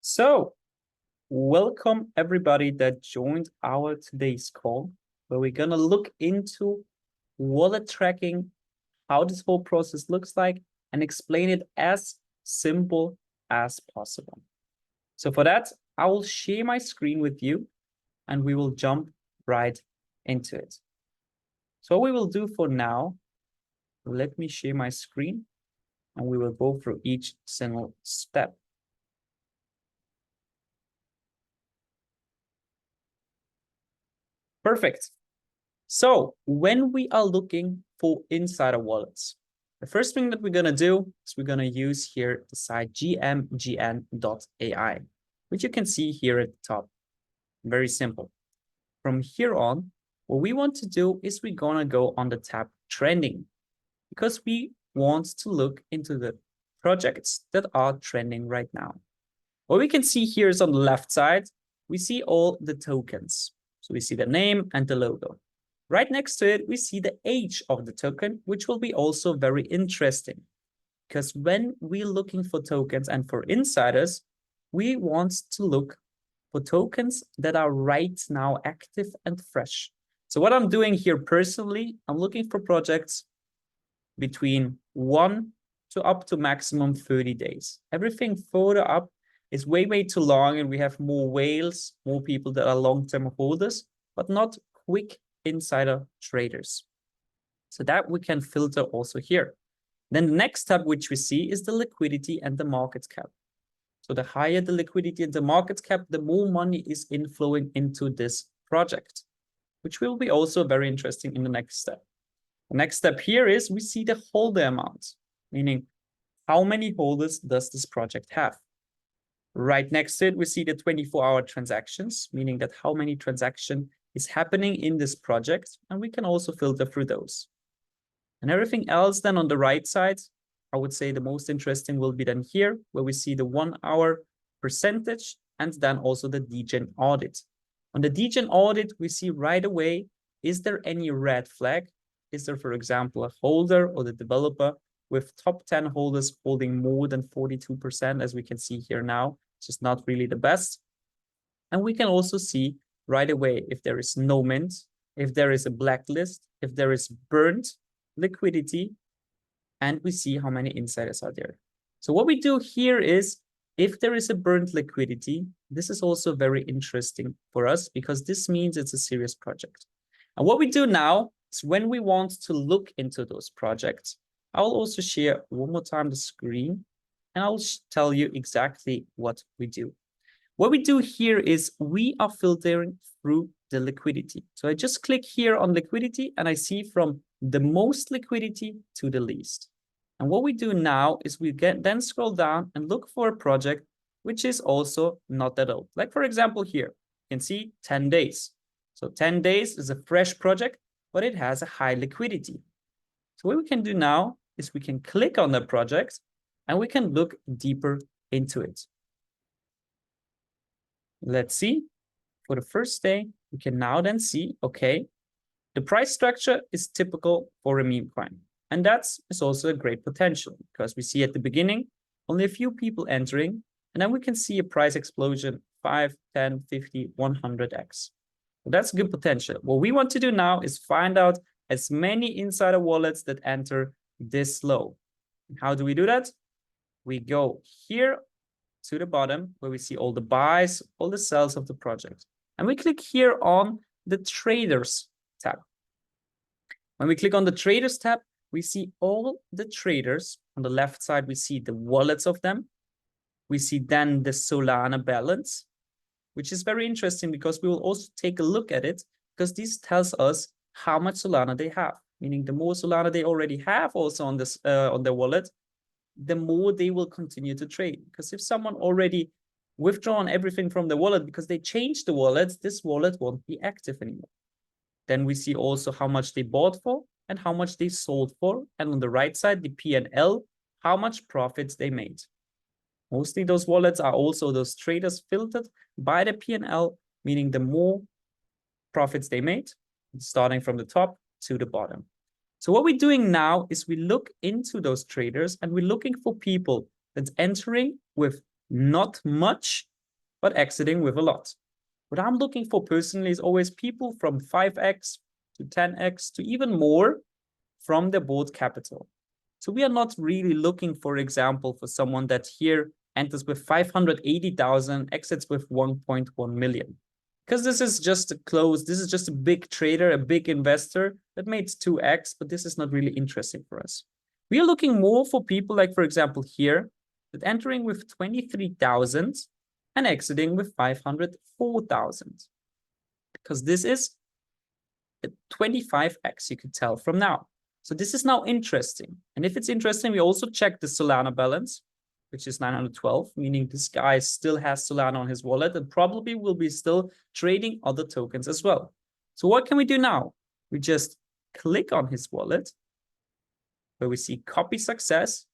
So, welcome everybody that joined our today's call, where we're going to look into wallet tracking, how this whole process looks like, and explain it as simple as possible. So for that, I will share my screen with you, and we will jump right into it. So what we will do for now, let me share my screen, and we will go through each single step. Perfect. So when we are looking for insider wallets, the first thing that we're going to do is we're going to use here the site gmgn.ai, which you can see here at the top. Very simple. From here on, what we want to do is we're going to go on the tab trending, because we want to look into the projects that are trending right now. What we can see here is on the left side, we see all the tokens. So we see the name and the logo. Right next to it, we see the age of the token, which will be also very interesting. Because when we're looking for tokens and for insiders, we want to look for tokens that are right now active and fresh. So what I'm doing here personally, I'm looking for projects between 1 to up to maximum 30 days. Everything further up is way too long, and we have more whales, more people that are long-term holders, but not quick insider traders. So that we can filter also here. Then the next tab which we see is the liquidity and the market cap. So the higher the liquidity and the market cap, the more money is inflowing into this project, which will be also very interesting in the next step. The next step here is we see the holder amount, meaning how many holders does this project have? Right next to it, we see the 24-hour transactions, meaning that how many transactions is happening in this project, and we can also filter through those. And everything else then on the right side, I would say the most interesting will be then here, where we see the 1 hour percentage and then also the degen audit. On the degen audit, we see right away, is there any red flag? Is there, for example, a holder or the developer with top 10 holders holding more than 42%, as we can see here now, which is not really the best. And we can also see right away if there is no mint, if there is a blacklist, if there is burnt liquidity, and we see how many insiders are there. So what we do here is, if there is a burnt liquidity, this is also very interesting for us, because this means it's a serious project. And what we do now is, when we want to look into those projects, I'll also share one more time the screen, and I'll tell you exactly what we do. What we do here is we are filtering through the liquidity. So I just click here on liquidity, and I see from the most liquidity to the least. And what we do now is we then scroll down and look for a project which is also not that old. Like, for example, here, you can see 10 days. So 10 days is a fresh project, but it has a high liquidity. So what we can do now is we can click on the project and we can look deeper into it. Let's see. For the first day, we can now then see, okay, the price structure is typical for a meme coin. And that is also a great potential, because we see at the beginning only a few people entering, and then we can see a price explosion 5, 10, 50, 100x. So that's a good potential. What we want to do now is find out as many insider wallets that enter this low. And how do we do that? We go here to the bottom, where we see all the buys, all the sells of the project. And we click here on the traders tab. When we click on the traders tab, we see all the traders. On the left side, we see the wallets of them. We see then the Solana balance, which is very interesting, because we will also take a look at it, because this tells us how much Solana they have. Meaning the more Solana they already have also on this on their wallet, the more they will continue to trade. Because if someone already withdrawn everything from the wallet because they changed the wallet, this wallet won't be active anymore. Then we see also how much they bought for and how much they sold for. And on the right side, the P&L, how much profits they made. Mostly those wallets are also those traders filtered by the P&L, meaning the more profits they made, starting from the top to the bottom. So what we're doing now is we look into those traders, and we're looking for people that's entering with not much but exiting with a lot. What I'm looking for personally is always people from 5x to 10x to even more from their bought capital. So we are not really looking, for example, for someone that here enters with 580,000, exits with 1.1 million. Because this is just a close, this is just a big trader, a big investor that made 2x, but this is not really interesting for us. We are looking more for people like, for example, here, that entering with 23,000 and exiting with 504,000. Because this is a 25x, you could tell from now. So this is now interesting. And if it's interesting, we also check the Solana balance, which is 912, meaning this guy still has Solana on his wallet and probably will be still trading other tokens as well. So what can we do now? We just click on his wallet, where we see copy success,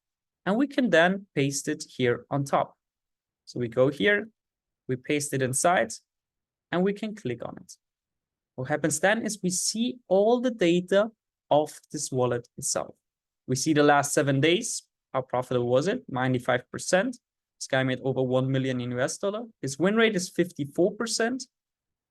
and we can then paste it here on top. So we go here, we paste it inside, and we can click on it. What happens then is we see all the data of this wallet itself. We see the last 7 days. How profitable was it? 95%. This guy made over 1 million in US dollar. His win rate is 54%,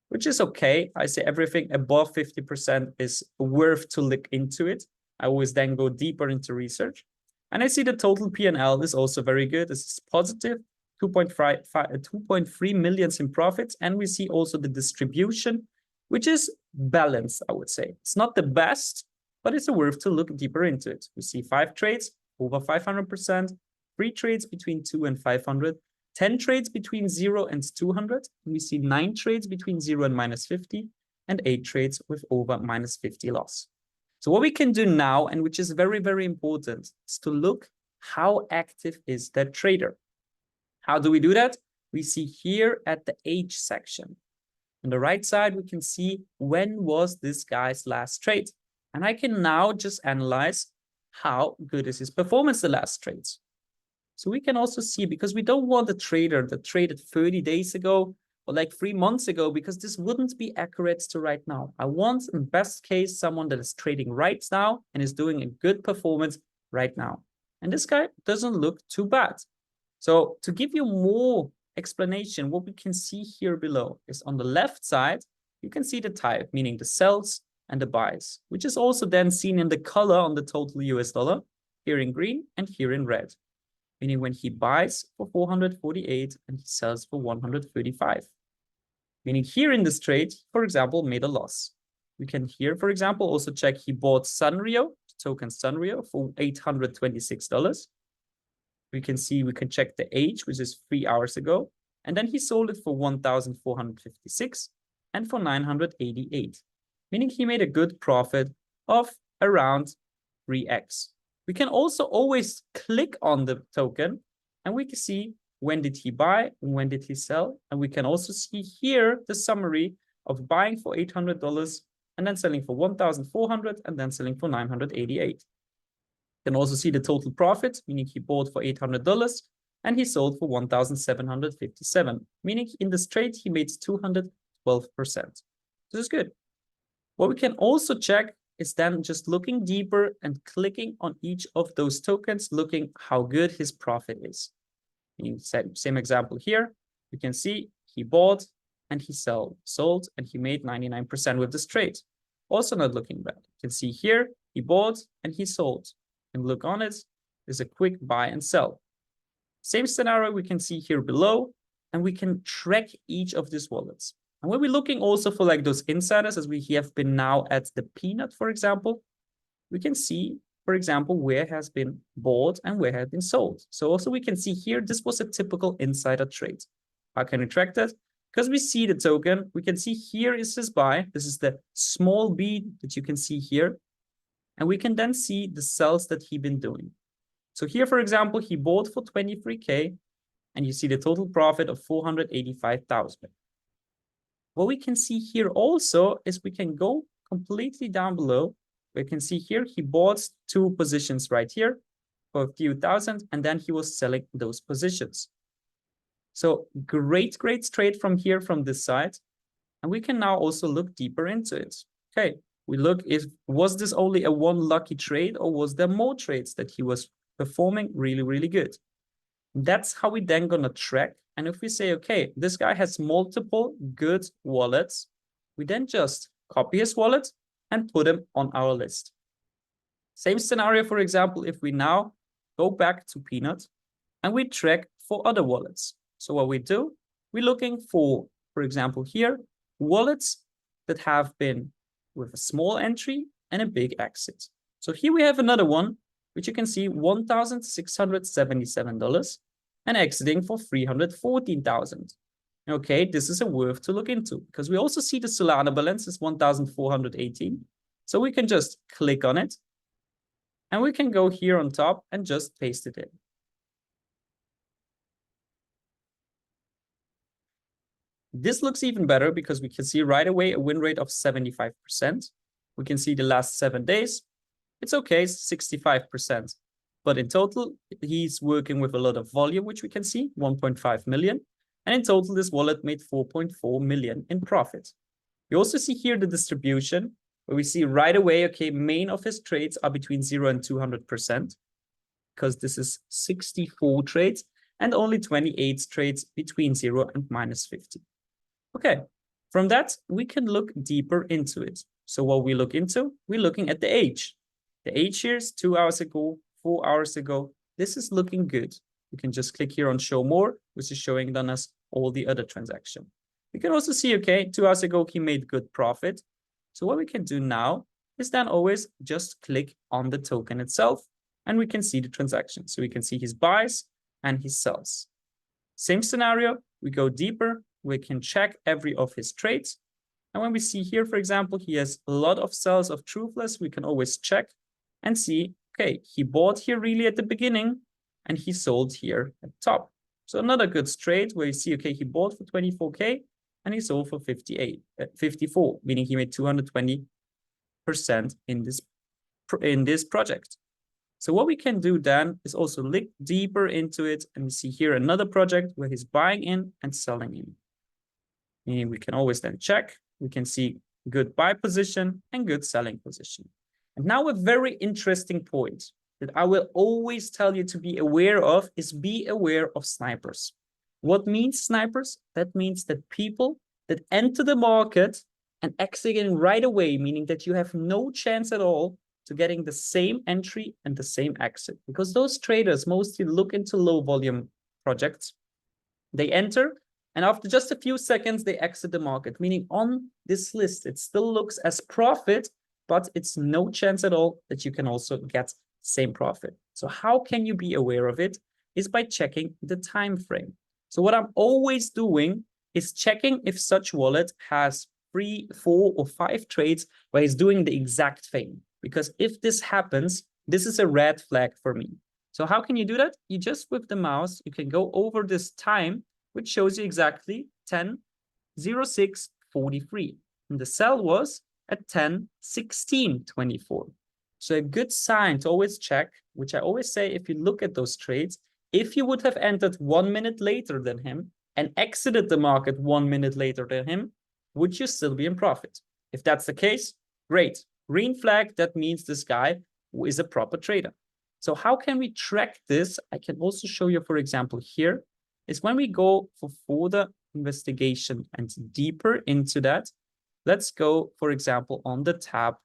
which is okay. I say everything above 50% is worth to look into it. I always then go deeper into research. And I see the total P&L is also very good. This is positive, 2.3 million in profits. And we see also the distribution, which is balanced, I would say. It's not the best, but it's worth to look deeper into it. We see 5 trades, over 500%, 3 trades between 2 and 500, 10 trades between 0 and 200. And we see 9 trades between 0 and -50, and 8 trades with over -50 loss. So what we can do now, and which is very, very important, is to look how active is that trader. How do we do that? We see here at the age section. On the right side, we can see when was this guy's last trade. And I can now just analyze how good is his performance the last trades. So we can also see, because we don't want a trader that traded 30 days ago or like 3 months ago, because this wouldn't be accurate to right now. I want, in best case, someone that is trading right now and is doing a good performance right now. And this guy doesn't look too bad. So to give you more explanation, what we can see here below is on the left side, you can see the type, meaning the sells and the buys, which is also then seen in the color on the total US dollar, here in green and here in red. Meaning when he buys for 448 and he sells for 135. Meaning here in this trade, for example, made a loss. We can here, for example, also check he bought Sunrio, token Sunrio, for $826. We can see, we can check the age, which is 3 hours ago. And then he sold it for 1,456 and for 988. Meaning he made a good profit of around 3x. We can also always click on the token and we can see when did he buy, when did he sell. And we can also see here the summary of buying for $800 and then selling for 1,400 and then selling for 988. You can also see the total profit, meaning he bought for $800 and he sold for 1,757, meaning in this trade he made 212%. This is good. What we can also check is then just looking deeper and clicking on each of those tokens, looking how good his profit is. In same example here, you can see he bought and he sold and he made 99% with this trade. Also not looking bad. You can see here, he bought and he sold. And look on it, there's a quick buy and sell. Same scenario we can see here below, and we can track each of these wallets. And when we're looking also for like those insiders, as we have been now at the peanut, for example, we can see, for example, where has been bought and where has been sold. So also we can see here, this was a typical insider trade. How can we track that? Because we see the token, we can see here is his buy. This is the small b that you can see here. And we can then see the sells that he's been doing. So here, for example, he bought for 23K and you see the total profit of 485,000. What we can see here also is we can go completely down below. We can see here he bought 2 positions right here for a few thousand, and then he was selling those positions. So great trade from here, from this side. And we can now also look deeper into it. Okay, we look, was this only a one lucky trade or was there more trades that he was performing really, really good? That's how we then gonna track And if we say, okay, this guy has multiple good wallets, we then just copy his wallet and put him on our list. Same scenario, for example, if we now go back to Peanut and we track for other wallets. So what we do, we're looking for example, here, wallets that have been with a small entry and a big exit. So here we have another one, which you can see $1,677 and exiting for 314,000. Okay, this is a worth to look into because we also see the Solana balance is 1,418. So we can just click on it and we can go here on top and just paste it in. This looks even better because we can see right away a win rate of 75%. We can see the last 7 days. It's okay, 65%. But in total, he's working with a lot of volume, which we can see, 1.5 million. And in total, this wallet made 4.4 million in profit. You also see here the distribution, where we see right away, okay, main of his trades are between 0 and 200%, because this is 64 trades, and only 28 trades between 0 and -50. Okay, from that, we can look deeper into it. So what we look into, we're looking at the age. The age here is 2 hours ago, 4 hours ago. This is looking good. You can just click here on show more, which is showing on us all the other transaction. You can also see, okay, 2 hours ago, he made good profit. So what we can do now is then always just click on the token itself and we can see the transaction. So we can see his buys and his sells. Same scenario, we go deeper, we can check every of his trades. And when we see here, for example, he has a lot of sells of Truthless, we can always check and see, okay, he bought here really at the beginning and he sold here at the top. So another good trade where you see, okay, he bought for 24K and he sold for 54, meaning he made 220% in this project. So what we can do then is also look deeper into it, and we see here another project where he's buying in and selling in. Meaning we can always then check, we can see good buy position and good selling position. And now a very interesting point that I will always tell you to be aware of is be aware of snipers. What means snipers? That means that people that enter the market and exit in right away, meaning that you have no chance at all to getting the same entry and the same exit. Because those traders mostly look into low volume projects. They enter, and after just a few seconds, they exit the market, meaning on this list, it still looks as profit, but it's no chance at all that you can also get same profit. So how can you be aware of it? Is by checking the time frame. So what I'm always doing is checking if such wallet has 3, 4, or 5 trades where it's doing the exact thing. Because if this happens, this is a red flag for me. So how can you do that? You just with the mouse, you can go over this time, which shows you exactly 10:06:43. And the sell was at 10:16:24. So a good sign to always check, which I always say, if you look at those trades, if you would have entered 1 minute later than him and exited the market 1 minute later than him, would you still be in profit? If that's the case, great. Green flag, that means this guy is a proper trader. So how can we track this? I can also show you, for example, here is when we go for further investigation and deeper into that. Let's go, for example, on the tab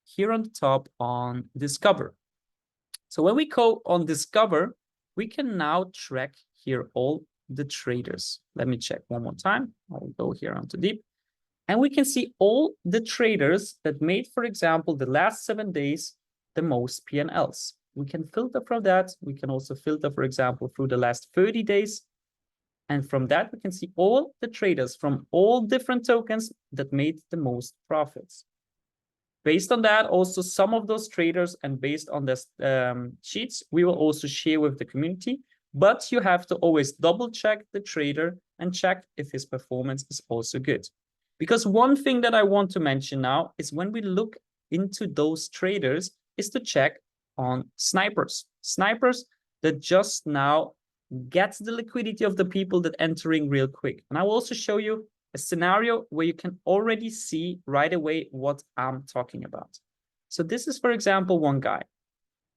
here on the top on Discover. So when we go on Discover, we can now track here all the traders. Let me check one more time. I'll go here onto deep. And we can see all the traders that made, for example, the last 7 days, the most P&Ls. We can filter from that. We can also filter, for example, through the last 30 days. And from that, we can see all the traders from all different tokens that made the most profits. Based on that, also some of those traders and based on the sheets, we will also share with the community. But you have to always double check the trader and check if his performance is also good. Because one thing that I want to mention now is when we look into those traders is to check on snipers. Snipers that just now get the liquidity of the people that entering real quick. And I will also show you a scenario where you can already see right away what I'm talking about. So this is, for example, one guy.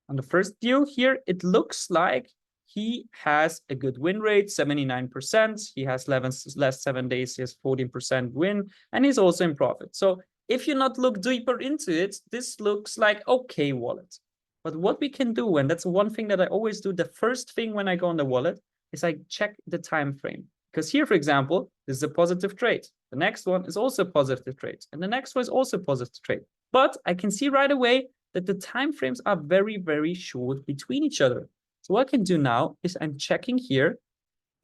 On the first view here, it looks like he has a good win rate, 79%. He has last 7 days, he has 14% win, and he's also in profit. So if you not look deeper into it, this looks like okay wallet. But what we can do, and that's one thing that I always do, the first thing when I go on the wallet is I check the time frame. Because here, for example, this is a positive trade. The next one is also a positive trade. And the next one is also a positive trade. But I can see right away that the time frames are very, very short between each other. So what I can do now is I'm checking here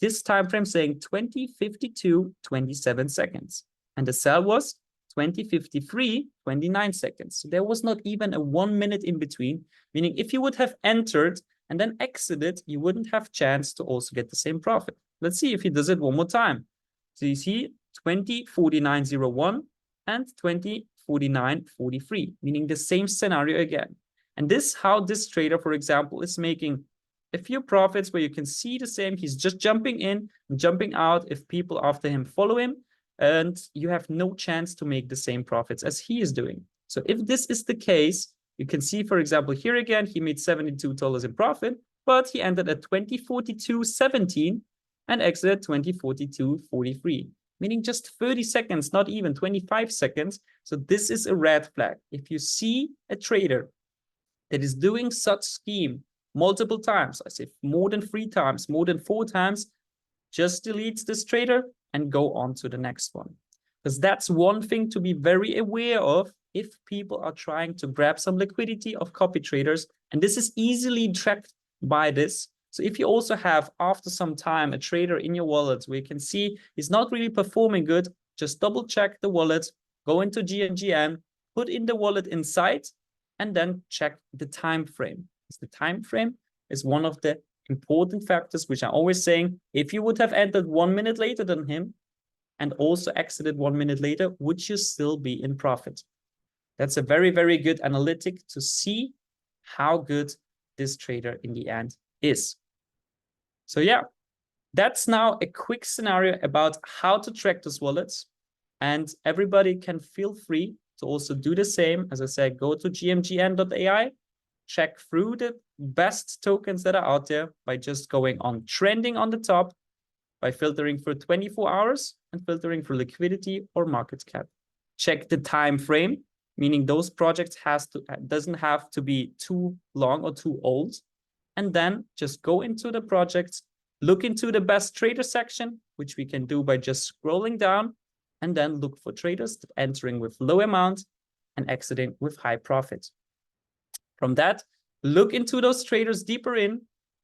this time frame saying 20:52, 27 seconds. And the sell was 20:53, 29 seconds. So there was not even a 1 minute in between, meaning if you would have entered and then exited, you wouldn't have chance to also get the same profit. Let's see if he does it one more time. So you see 20:49.01 and 20:49.43, meaning the same scenario again. And this how this trader, for example, is making a few profits where you can see the same. He's just jumping in and jumping out if people after him follow him, and you have no chance to make the same profits as he is doing. So if this is the case, you can see, for example, here again, he made $72 in profit, but he ended at 20:42.17 and exited 20:42.43, meaning just 30 seconds, not even 25 seconds. So this is a red flag. If you see a trader that is doing such scheme multiple times, I say more than 3 times, more than 4 times, just delete this trader and go on to the next one. Because that's one thing to be very aware of if people are trying to grab some liquidity of copy traders. And this is easily tracked by this. So if you also have, after some time, a trader in your wallet where you can see he's not really performing good, just double check the wallet, go into GMGN, put in the wallet inside, and then check the time frame. The time frame is one of the important factors, which I'm always saying, if you would have entered 1 minute later than him and also exited 1 minute later, would you still be in profit? That's a very, very good analytic to see how good this trader in the end is. So yeah, that's now a quick scenario about how to track those wallets. And everybody can feel free to also do the same. As I said, go to gmgn.ai, check through the best tokens that are out there by just going on trending on the top, by filtering for 24 hours and filtering for liquidity or market cap. Check the time frame, meaning those projects doesn't have to be too long or too old. And then just go into the projects, look into the best trader section, which we can do by just scrolling down, and then look for traders entering with low amount and exiting with high profit. From that, look into those traders deeper in,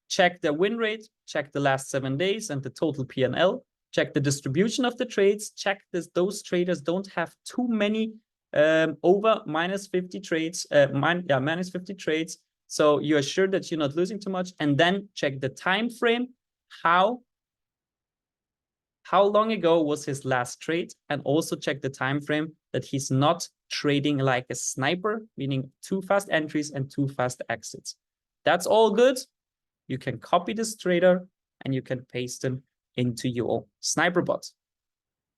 check their win rate, check the last 7 days and the total P&L, check the distribution of the trades, check those traders don't have too many over minus 50 trades, minus 50 trades. So you are sure that you're not losing too much. And then check the time frame. How long ago was his last trade? And also check the time frame that he's not trading like a sniper, meaning 2 fast entries and 2 fast exits. That's all good. You can copy this trader and you can paste them into your SNIPERBOT.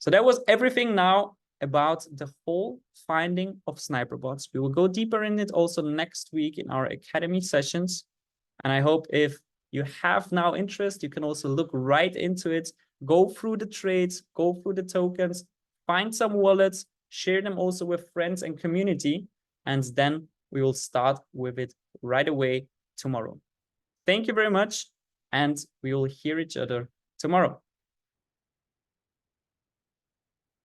So that was everything now about the whole finding of SNIPERBOTs. We will go deeper in it also next week in our Academy sessions. And I hope if you have now interest, you can also look right into it, go through the trades, go through the tokens, find some wallets, share them also with friends and community, and then we will start with it right away tomorrow. Thank you very much, and we will hear each other tomorrow.